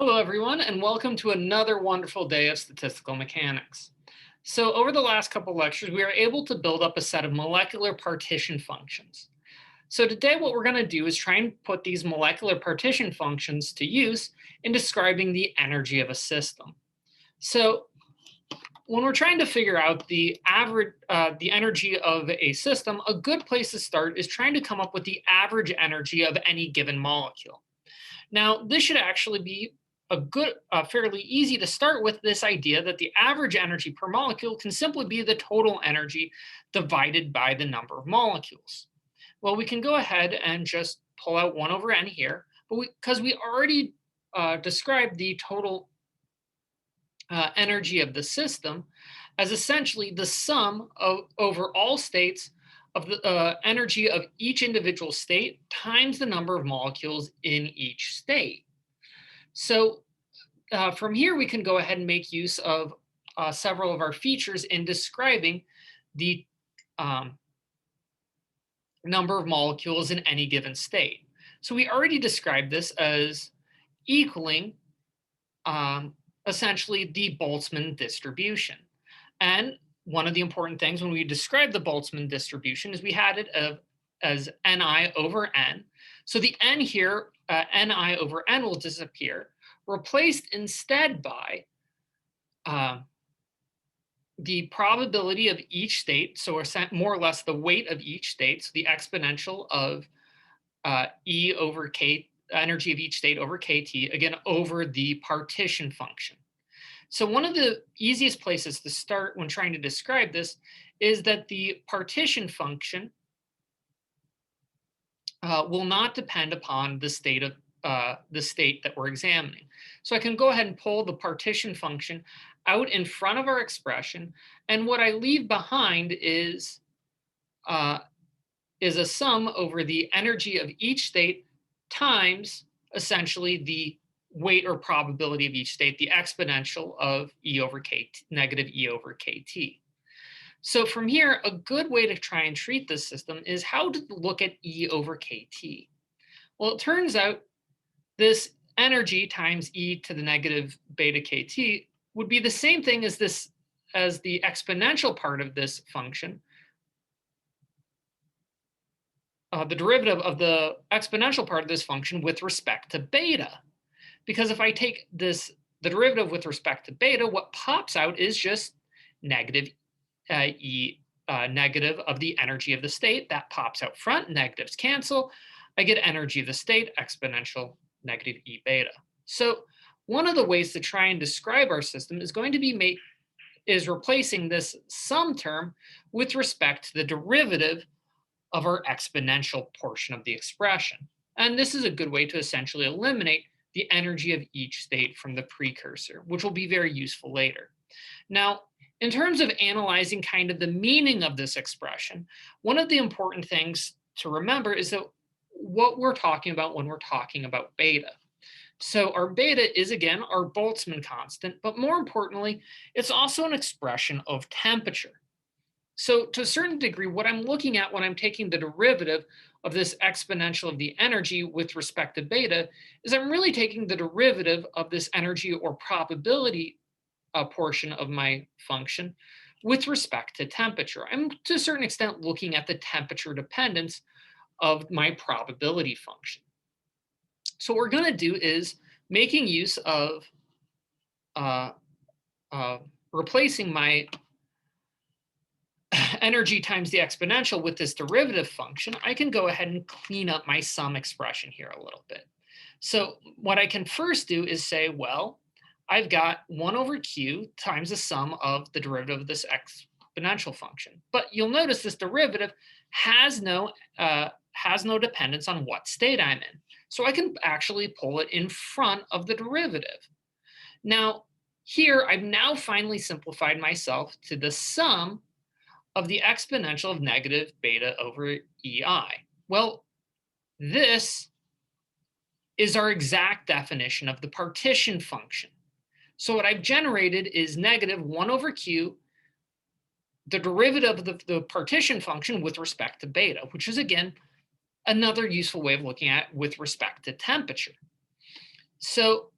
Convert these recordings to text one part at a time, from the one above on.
Hello, everyone, and welcome to another wonderful day of statistical mechanics. So over the last couple lectures, we are able to build up a set of molecular partition functions. So today what we're going to do is try and put these molecular partition functions to use in describing the energy of a system. So when we're trying to figure out the energy of a system, a good place to start is trying to come up with the average energy of any given molecule. Now, this should actually be fairly easy to start with this idea that the average energy per molecule can simply be the total energy divided by the number of molecules. Well, we can go ahead and just pull out 1 over n here, but because we already described the total energy of the system as essentially the sum of over all states of the energy of each individual state times the number of molecules in each state. So from here, we can go ahead and make use of several of our features in describing the number of molecules in any given state. So we already described this as equaling essentially the Boltzmann distribution. And one of the important things when we describe the Boltzmann distribution is we had it as Ni over n. So the n here, Ni over n will disappear, replaced instead by the probability of each state, so more or less the weight of each state, so the exponential of E over K, energy of each state over KT, again, over the partition function. So one of the easiest places to start when trying to describe this is that the partition function will not depend upon the state that we're examining. So I can go ahead and pull the partition function out in front of our expression, and what I leave behind is a sum over the energy of each state times essentially the weight or probability of each state, the exponential of E over KT, negative E over KT. So from here, a good way to try and treat this system is how to look at E over KT. Well, it turns out this energy times e to the negative beta kt would be the same thing as the exponential part of this function, the derivative of the exponential part of this function with respect to beta. Because if I take the derivative with respect to beta, what pops out is just negative negative of the energy of the state. That pops out front, negatives cancel. I get energy of the state, exponential negative E beta. So one of the ways to try and describe our system is going to be replacing this sum term with respect to the derivative of our exponential portion of the expression. And this is a good way to essentially eliminate the energy of each state from the precursor, which will be very useful later. Now, in terms of analyzing kind of the meaning of this expression, one of the important things to remember is that what we're talking about when we're talking about beta. So our beta is, again, our Boltzmann constant, but more importantly, it's also an expression of temperature. So to a certain degree, what I'm looking at when I'm taking the derivative of this exponential of the energy with respect to beta is I'm really taking the derivative of this energy or probability portion of my function with respect to temperature. I'm to a certain extent looking at the temperature dependence of my probability function. So what we're going to do is making use of replacing my energy times the exponential with this derivative function, I can go ahead and clean up my sum expression here a little bit. So what I can first do is say, well, I've got 1 over q times the sum of the derivative of this exponential function. But you'll notice this derivative has no dependence on what state I'm in. So I can actually pull it in front of the derivative. Now, here I've now finally simplified myself to the sum of the exponential of negative beta over EI. Well, this is our exact definition of the partition function. So what I've generated is negative 1 over q, the derivative of the partition function with respect to beta, which is, again, another useful way of looking at it with respect to temperature. So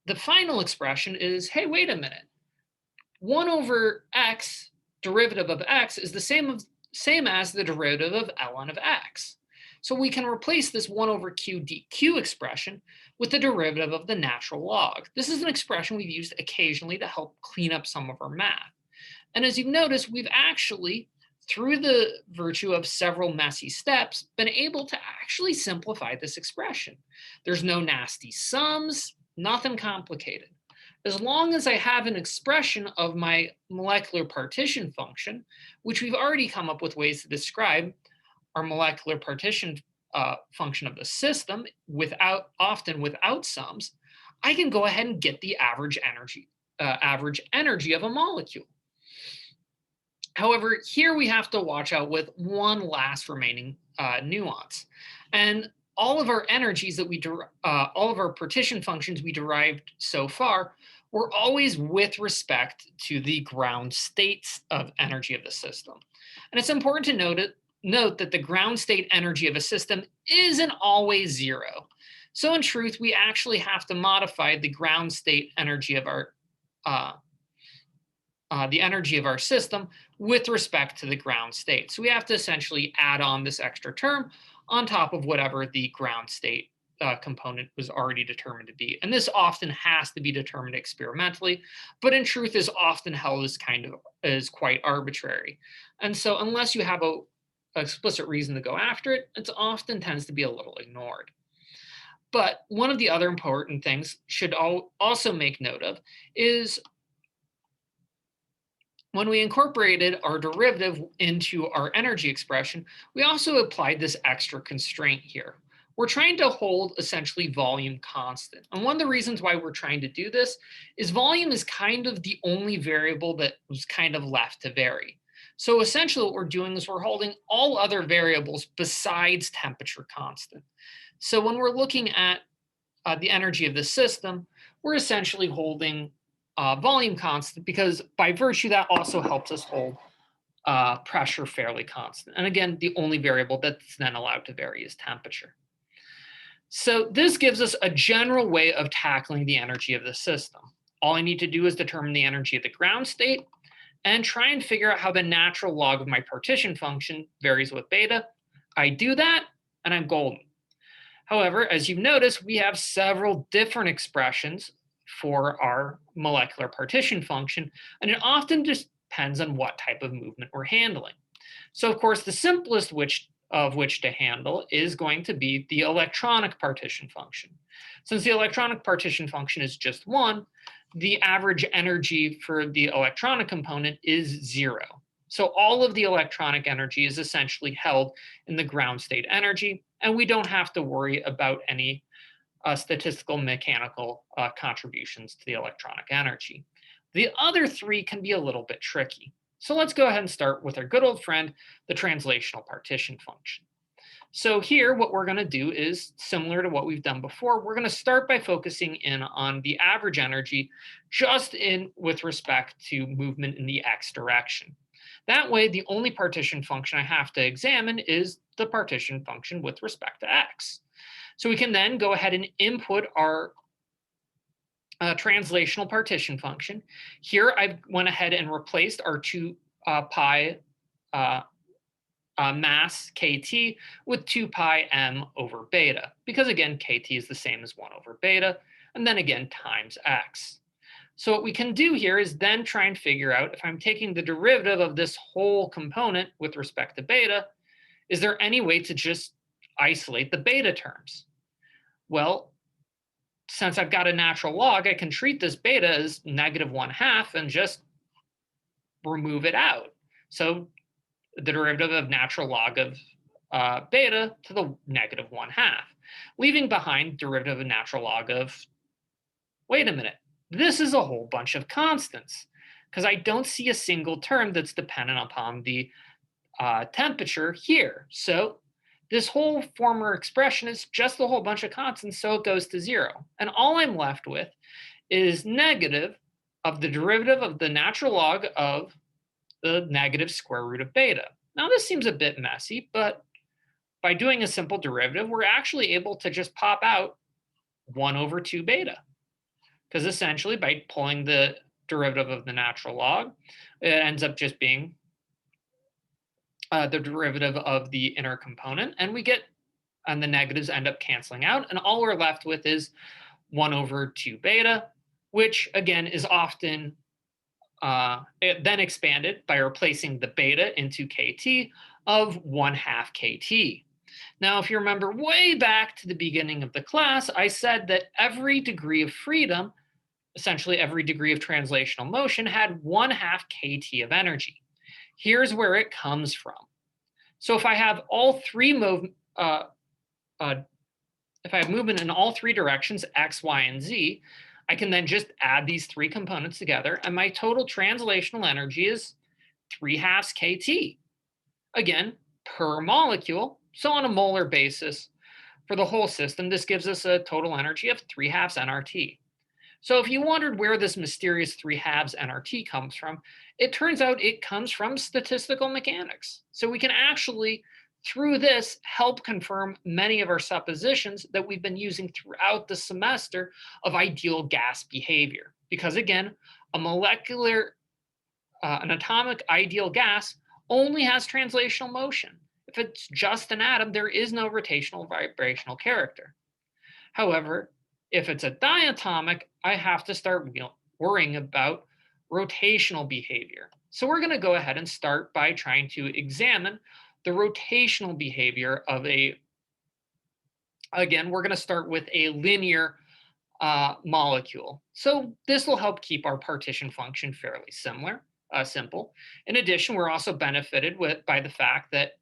the final expression is, hey, wait a minute. 1 over x, derivative of x, is the same as the derivative of ln of x. So we can replace this 1 over q dq expression with the derivative of the natural log. This is an expression we've used occasionally to help clean up some of our math. And as you've noticed, we've actually, through the virtue of several messy steps, been able to actually simplify this expression. There's no nasty sums, nothing complicated. As long as I have an expression of my molecular partition function, which we've already come up with ways to describe our molecular partition function of the system often without sums, I can go ahead and get the average energy of a molecule. However, here we have to watch out with one last remaining nuance. And all of our energies that all of our partition functions we derived so far were always with respect to the ground states of energy of the system. And it's important to note that the ground state energy of a system isn't always zero. So in truth, we actually have to modify the ground state energy of the energy of our system with respect to the ground state. So we have to essentially add on this extra term on top of whatever the ground state component was already determined to be. And this often has to be determined experimentally, but in truth is often held as quite arbitrary. And so unless you have a explicit reason to go after it, it often tends to be a little ignored. But one of the other important things should also make note of is when we incorporated our derivative into our energy expression, we also applied this extra constraint here. We're trying to hold essentially volume constant. And one of the reasons why we're trying to do this is volume is kind of the only variable that was kind of left to vary. So essentially what we're doing is we're holding all other variables besides temperature constant. So when we're looking at the energy of the system, we're essentially holding volume constant because by virtue that also helps us hold pressure fairly constant. And again, the only variable that's then allowed to vary is temperature. So this gives us a general way of tackling the energy of the system. All I need to do is determine the energy of the ground state and try and figure out how the natural log of my partition function varies with beta. I do that and I'm golden. However, as you've noticed, we have several different expressions for our molecular partition function, and it often just depends on what type of movement we're handling. So of course, the simplest of which to handle is going to be the electronic partition function. Since the electronic partition function is just one, the average energy for the electronic component is 0. So all of the electronic energy is essentially held in the ground state energy, and we don't have to worry about any statistical mechanical contributions to the electronic energy. The other three can be a little bit tricky. So let's go ahead and start with our good old friend, the translational partition function. So here, what we're going to do is similar to what we've done before. We're going to start by focusing in on the average energy just with respect to movement in the x direction. That way, the only partition function I have to examine is the partition function with respect to x. So we can then go ahead and input our translational partition function. Here, I went ahead and replaced our 2 pi mass kt with 2 pi m over beta, because again, kt is the same as 1 over beta, and then again times x. So what we can do here is then try and figure out if I'm taking the derivative of this whole component with respect to beta, is there any way to just isolate the beta terms? Well, since I've got a natural log, I can treat this beta as -1/2 and just remove it out. So the derivative of natural log of beta to the -1/2, leaving behind derivative of natural log of, wait a minute, this is a whole bunch of constants because I don't see a single term that's dependent upon the temperature here. So this whole former expression is just a whole bunch of constants, so it goes to 0. And all I'm left with is negative of the derivative of the natural log of the negative square root of beta. Now this seems a bit messy, but by doing a simple derivative, we're actually able to just pop out 1 over 2 beta. because essentially by pulling the derivative of the natural log, it ends up just being the derivative of the inner component, and and the negatives end up canceling out, and all we're left with is 1 over 2 beta, which again is often then expanded by replacing the beta into kT of 1/2 kT. Now, if you remember way back to the beginning of the class, I said that every degree of freedom, essentially every degree of translational motion, had 1/2 kT of energy. Here's where it comes from. So if I have if I have movement in all three directions, x, y, and z, I can then just add these three components together, and my total translational energy is 3/2 kT. Again, per molecule. So on a molar basis, for the whole system, this gives us a total energy of 3/2 nRT. So if you wondered where this mysterious 3/2 nRT comes from, it turns out it comes from statistical mechanics. So we can actually, through this, help confirm many of our suppositions that we've been using throughout the semester of ideal gas behavior. Because again, an atomic ideal gas only has translational motion. If it's just an atom, there is no rotational vibrational character. However, if it's a diatomic, I have to start worrying about rotational behavior. So we're going to go ahead and start by trying to examine the rotational behavior of again, we're going to start with a linear molecule. So this will help keep our partition function fairly simple. In addition, we're also benefited by the fact that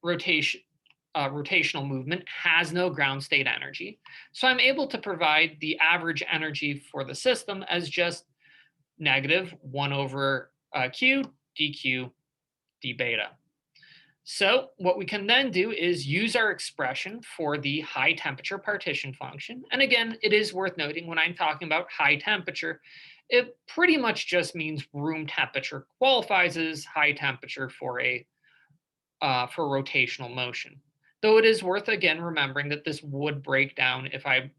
rotational movement has no ground state energy. So I'm able to provide the average energy for the system as just -1 over q dq d beta. So what we can then do is use our expression for the high temperature partition function. And again, it is worth noting when I'm talking about high temperature, it pretty much just means room temperature qualifies as high temperature for rotational motion. Though it is worth again remembering that this would break down if I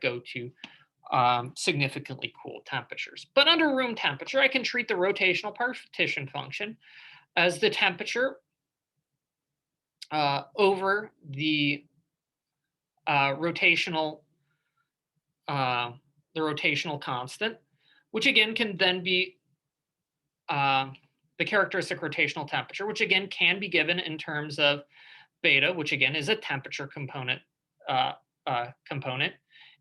go to significantly cool temperatures. But under room temperature, I can treat the rotational partition function as the temperature over the rotational constant, which again can then be the characteristic rotational temperature, which again can be given in terms of beta, which again is a temperature component,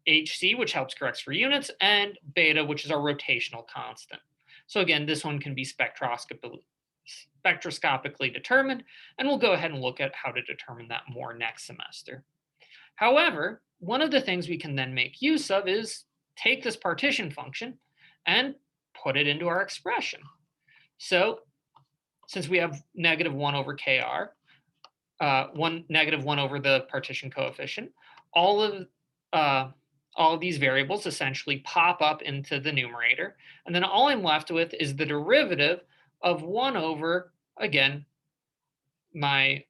HC, which helps correct for units, and beta, which is our rotational constant. So again, this one can be spectroscopically determined, and we'll go ahead and look at how to determine that more next semester. However, one of the things we can then make use of is take this partition function and put it into our expression. So since we have -1 over kr, -1 over the partition coefficient, all of these variables essentially pop up into the numerator. And then all I'm left with is the derivative of 1 over, again, my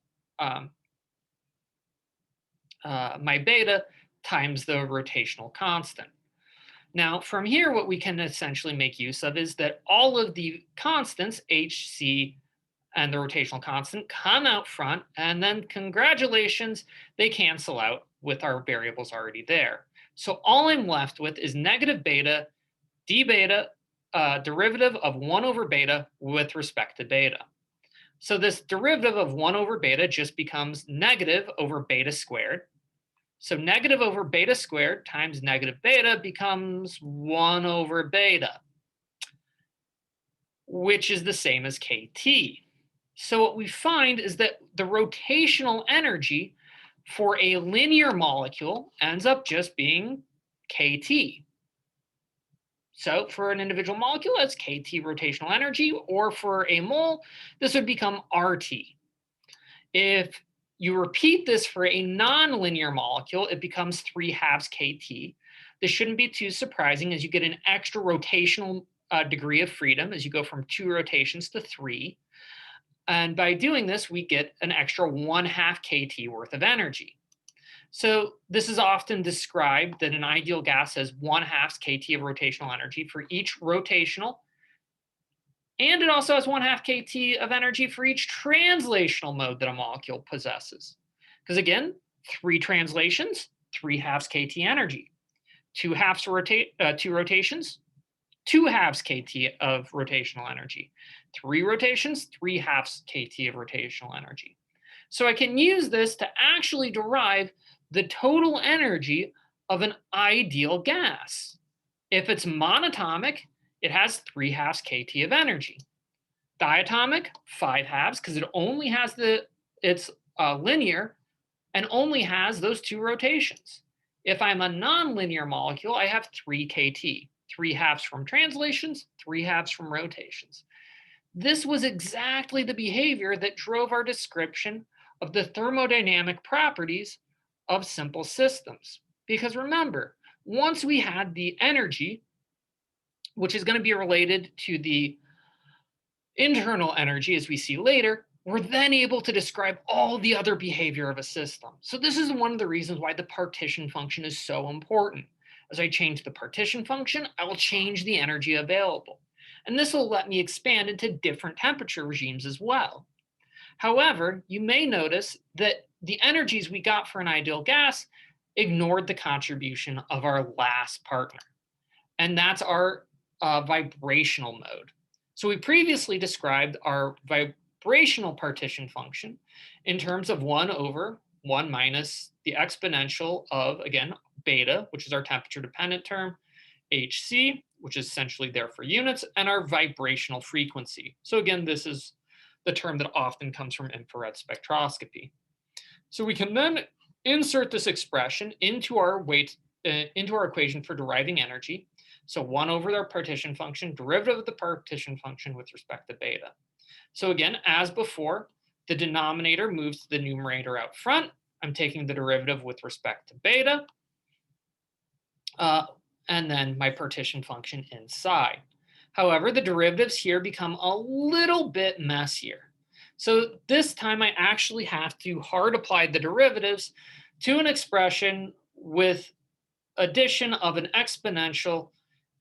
beta times the rotational constant. Now, from here, what we can essentially make use of is that all of the constants, hc and the rotational constant, come out front, and then congratulations, they cancel out with our variables already there. So all I'm left with is negative beta d beta derivative of 1 over beta with respect to beta. So this derivative of 1 over beta just becomes negative over beta squared. So negative over beta squared times negative beta becomes 1 over beta, which is the same as kT. So what we find is that the rotational energy for a linear molecule ends up just being kT. So for an individual molecule, that's kT rotational energy, or for a mole, this would become RT. If you repeat this for a nonlinear molecule, it becomes 3/2 kT. This shouldn't be too surprising as you get an extra rotational degree of freedom as you go from 2 rotations to 3. And by doing this, we get an extra 1/2 kT worth of energy. So this is often described that an ideal gas has 1/2 kT of rotational energy for each rotational, and it also has 1/2 kT of energy for each translational mode that a molecule possesses. Because again, 3 translations, 3/2 kT energy. Two rotations, 2/2 kT of rotational energy. 3 rotations, 3/2 kT of rotational energy. So I can use this to actually derive the total energy of an ideal gas. If it's monatomic, it has 3/2 kT of energy. Diatomic, 5/2, because it only has it's linear and only has those 2 rotations. If I'm a nonlinear molecule, I have 3 kT, 3/2 from translations, 3/2 from rotations. This was exactly the behavior that drove our description of the thermodynamic properties of simple systems. Because remember, once we had the energy, which is going to be related to the internal energy as we see later, we're then able to describe all the other behavior of a system. So this is one of the reasons why the partition function is so important. As I change the partition function, I will change the energy available. And this will let me expand into different temperature regimes as well. However, you may notice that the energies we got for an ideal gas ignored the contribution of our last partner, and that's our vibrational mode. So we previously described our vibrational partition function in terms of 1 over 1 minus the exponential of, again, beta, which is our temperature dependent term, Hc, which is essentially there for units, and our vibrational frequency. So again, this is the term that often comes from infrared spectroscopy. So we can then insert this expression into our equation for deriving energy. So 1 over our partition function, derivative of the partition function with respect to beta. So again, as before, the denominator moves to the numerator out front. I'm taking the derivative with respect to beta, and then my partition function inside. However, the derivatives here become a little bit messier. So this time I actually have to hard apply the derivatives to an expression with addition of an exponential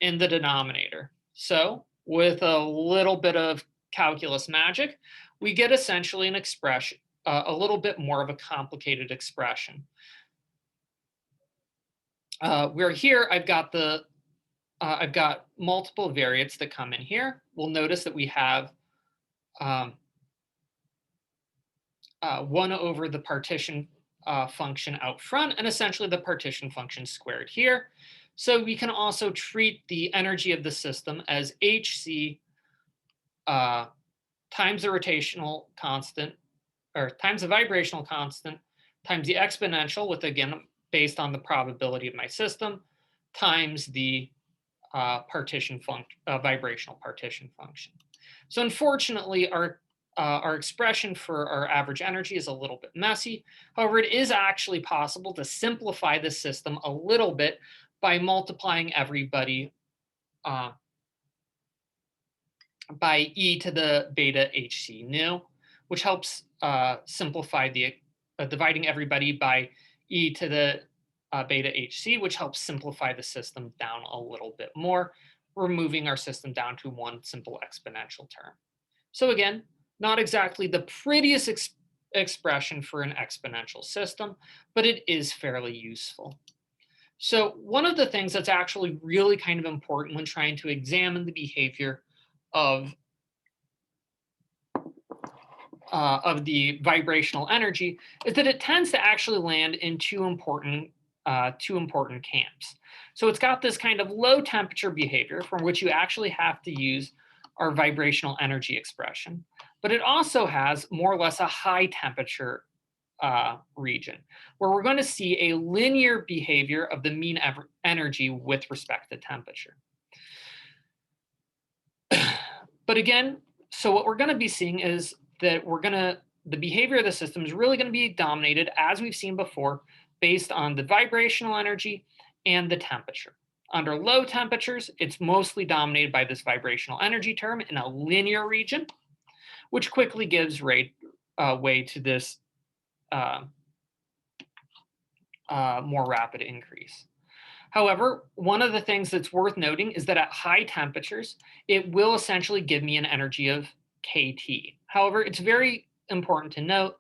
in the denominator. So with a little bit of calculus magic, we get essentially an expression, a little bit more of a complicated expression. Where here I've got multiple variates that come in here. We'll notice that we have 1 over the partition function out front, and essentially the partition function squared here. So we can also treat the energy of the system as Hc times the rotational constant, or times the vibrational constant, times the exponential, with, again, based on the probability of my system, times the vibrational partition function. So unfortunately, our expression for our average energy is a little bit messy. However, it is actually possible to simplify the system a little bit by multiplying everybody by e to the beta Hc nu, which helps simplify the dividing everybody by e to the beta Hc, which helps simplify the system down a little bit more, removing our system down to one simple exponential term. So again, not exactly the prettiest expression for an exponential system, but it is fairly useful. So one of the things that's actually really kind of important when trying to examine the behavior of the vibrational energy is that it tends to actually land in two important camps. So it's got this kind of low temperature behavior from which you actually have to use our vibrational energy expression, but it also has more or less a high temperature region where we're going to see a linear behavior of the mean energy with respect to temperature. But again, so what we're going to be seeing is that the behavior of the system is really going to be dominated, as we've seen before, based on the vibrational energy and the temperature. Under low temperatures, it's mostly dominated by this vibrational energy term in a linear region, which quickly gives way to this more rapid increase. However, one of the things that's worth noting is that at high temperatures, it will essentially give me an energy of kT. However, it's very important to note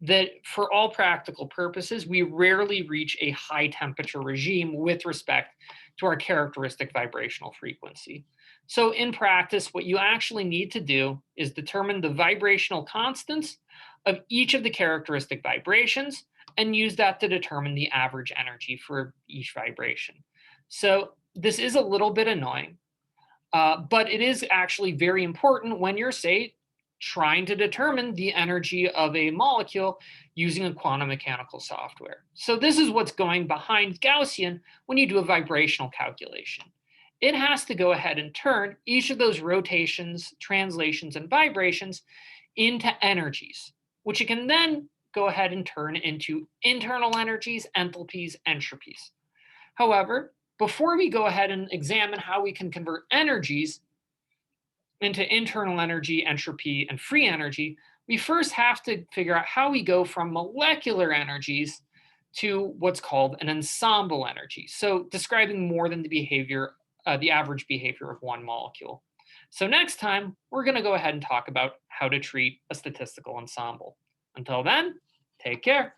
that for all practical purposes, we rarely reach a high temperature regime with respect to our characteristic vibrational frequency. So in practice, what you actually need to do is determine the vibrational constants of each of the characteristic vibrations and use that to determine the average energy for each vibration. So this is a little bit annoying, but it is actually very important when you're, say, trying to determine the energy of a molecule using a quantum mechanical software. So this is what's going behind Gaussian when you do a vibrational calculation. It has to go ahead and turn each of those rotations, translations, and vibrations into energies, which it can then go ahead and turn into internal energies, enthalpies, entropies. However, before we go ahead and examine how we can convert energies into internal energy, entropy, and free energy, we first have to figure out how we go from molecular energies to what's called an ensemble energy. So describing more than the behavior, the average behavior of one molecule. So next time, we're going to go ahead and talk about how to treat a statistical ensemble. Until then, take care.